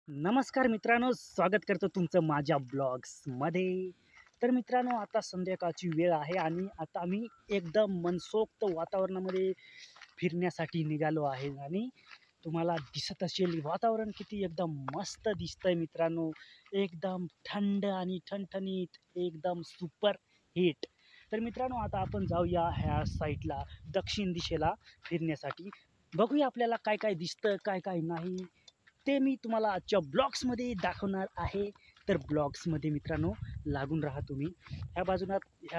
नमस्कार मित्रांनो, स्वागत करतो तुमचं माझ्या ब्लॉग्समध्ये. तर मित्रांनो, आता संध्याकाळची वेळ आहे आणि आता आम्ही एकदम मनसोक्त वातावरणामध्ये फिरण्यासाठी निघालो आहे आणि तुम्हाला दिसत असेल वातावरण किती एकदम मस्त दिसतंय मित्रांनो. एकदम थंड आणि ठणठणीत, एकदम सुपर हिट. तर मित्रांनो, आता आपण जाऊया ह्या साईडला, दक्षिण दिशेला फिरण्यासाठी. बघूया आपल्याला काय काय दिसतं, काय काय नाही, ते मी तुम्हाला आजच्या ब्लॉग्समध्ये दाखवणार आहे. तर ब्लॉग्समध्ये मित्रांनो लागून राहा तुम्ही. ह्या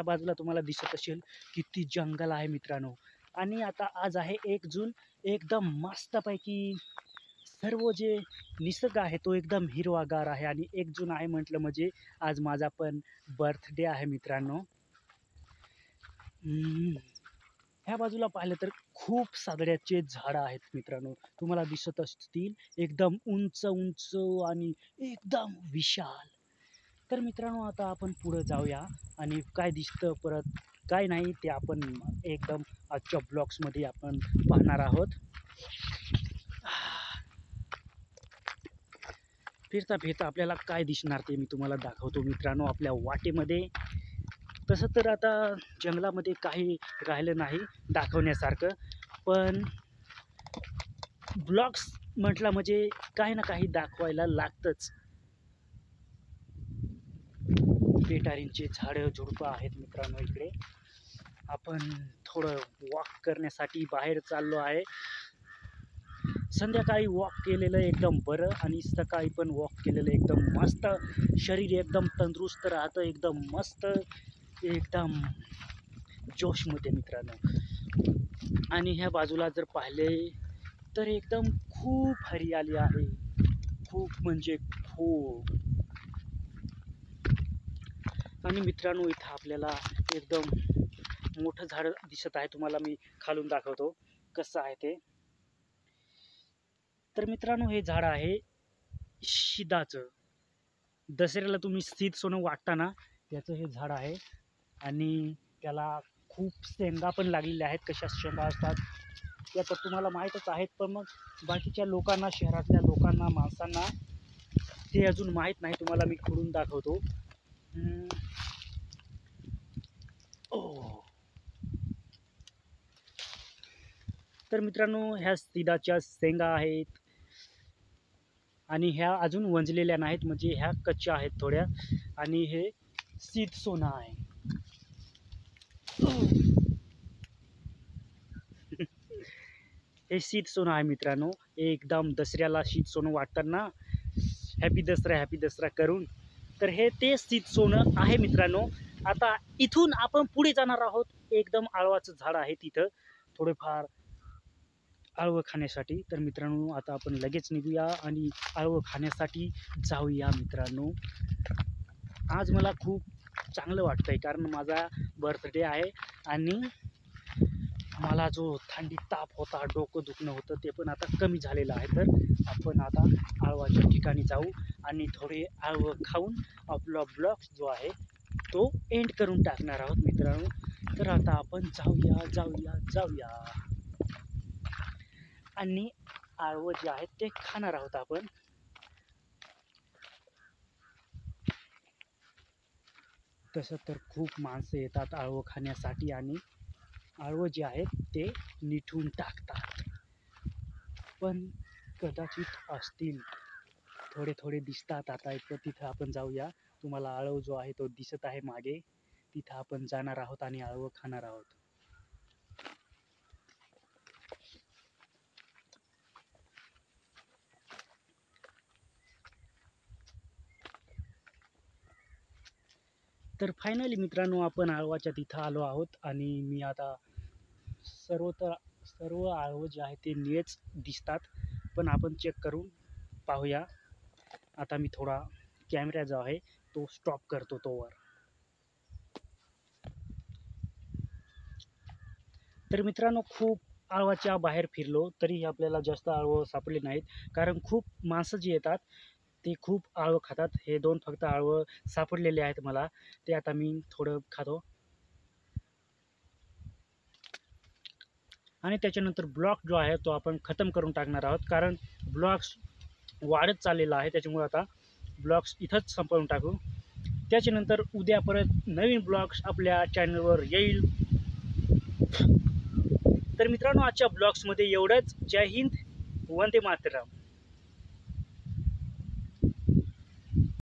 बाजूला तुम्हाला दिसत असेल किती जंगल आहे मित्रांनो. आणि आता आज आहे 1 जून. एकदम मस्तपैकी सर्व जे निसर्ग आहे तो एकदम हिरवागार आहे आणि 1 जून आहे म्हटलं म्हणजे आज माझा पण बर्थडे आहे मित्रांनो. ह्या बाजूला पाहिलं तर खूप सादड्याचे झाडं आहेत मित्रांनो. तुम्हाला दिसत असतील एकदम उंच उंच आणि एकदम विशाल. तर मित्रांनो, आता आपण पुढं जाऊया आणि काय दिसतं परत काय नाही ते आपण एकदम आजच्या ब्लॉग्समध्ये आपण पाहणार आहोत. फिरता फिरता आपल्याला काय दिसणार ते मी तुम्हाला दाखवतो मित्रांनो आपल्या वाटेमध्ये. तसं तर आता जंगलामध्ये काही राहिलं नाही दाखवण्यासारखं, पण ब्लॉग्स म्हटलं म्हणजे काही ना काही दाखवायला लागतंच. पेटारींचे झाडं झुडपं आहेत मित्रांनो इकडे. आपण थोडं वॉक करण्यासाठी बाहेर चाललो आहे. संध्याकाळी वॉक केलेलं एकदम बरं आणि सकाळी पण वॉक केलेलं एकदम मस्त. शरीर एकदम तंदुरुस्त राहतं, एकदम मस्त, एकदम जोशमध्ये मित्रांनो. आणि ह्या बाजूला जर पाहिले तर एकदम खूप हरियाली आहे, खूप म्हणजे खूप. आणि मित्रांनो, इथं आपल्याला एकदम मोठं झाड दिसत आहे. तुम्हाला मी खालून दाखवतो कसं आहे ते. तर मित्रांनो, हे झाड आहे शिदाचं. दसऱ्याला तुम्ही सीत सोनं वाटता ना, त्याचं हे झाड आहे. आणि त्याला खूप शेंगा पण लागलेल्या आहेत. कशा शेंगा असतात त्या तर तुम्हाला माहीतच आहेत, पण मग बाकीच्या लोकांना, शहरातल्या लोकांना, माणसांना ते अजून माहीत नाही. तुम्हाला मी खोडून दाखवतो. तर मित्रांनो, ह्या सीडाच्या शेंगा आहेत आणि ह्या अजून वंजलेल्या नाहीत, म्हणजे ह्या कच्च्या आहेत थोड्या. आणि हे सीत सोना आहे. हे शीत सोनं आहे मित्रांनो. एकदम दसऱ्याला शीत सोनं वाटतात ना, हॅपी दसरा हॅपी दसरा करून. तर हे ते शीत सोनं आहे मित्रांनो. आता इथून आपण पुढे जाणार आहोत. एकदम आळवाचं झाड आहे तिथं थोडेफार आळवं खाण्यासाठी. तर मित्रांनो, आता आपण लगेच निघूया आणि आळवं खाण्यासाठी जाऊया मित्रांनो. आज मला खूप चांगलं वाटतंय कारण माझा बर्थडे आहे आणि मला जो थंडी ताप होता, डोकं दुखणं होतं, ते पण आता कमी झालेलं आहे. तर आपण आता आळवाच्या ठिकाणी जाऊ आणि थोडे आळवं खाऊन आपला ब्लॉग जो आहे तो एंड करून टाकणार आहोत मित्रांनो. तर आता आपण जाऊया जाऊया जाऊया आणि आळवं जे आहेत ते खाणार आहोत आपण. तसं तर खूप माणसं येतात आळवं खाण्यासाठी आणि आळवं जे आहेत ते निठून टाकतात, पण कदाचित असतील, थोडे थोडे दिसतात. आता इथं तिथं आपण जाऊया. तुम्हाला आळव जो आहे तो दिसत आहे मागे, तिथं आपण जाणार आहोत आणि आळवं खाणार आहोत. तर फायनली मित्रांनो, आपण आळवाच्या तिथं आलो आहोत आणि मी आता सर्व आळवं जे आहे ते निळेच दिसतात, पण आपण चेक करून पाहूया. आता मी थोडा कॅमेरा जो आहे तो स्टॉप करतो तोवर. तर मित्रांनो, खूप आळवाच्या बाहेर फिरलो तरी आपल्याला जास्त आळवं सापडले नाहीत, कारण खूप माणसं जी येतात ते खूप आळवं खातात. हे 2 फक्त आळवं सापडलेले आहेत मला. ते आता मी थोडं खातो आणि त्याच्यानंतर ब्लॉग जो आहे तो आपण खतम करून टाकणार आहोत, कारण ब्लॉग्स वाढत चाललेला आहे. त्याच्यामुळे आता ब्लॉग्स इथंच संपवून टाकू. त्याच्यानंतर उद्या परत नवीन ब्लॉग्स आपल्या चॅनलवर येईल. तर मित्रांनो, आजच्या ब्लॉग्समध्ये एवढंच. जय हिंद, वंदे मातरम.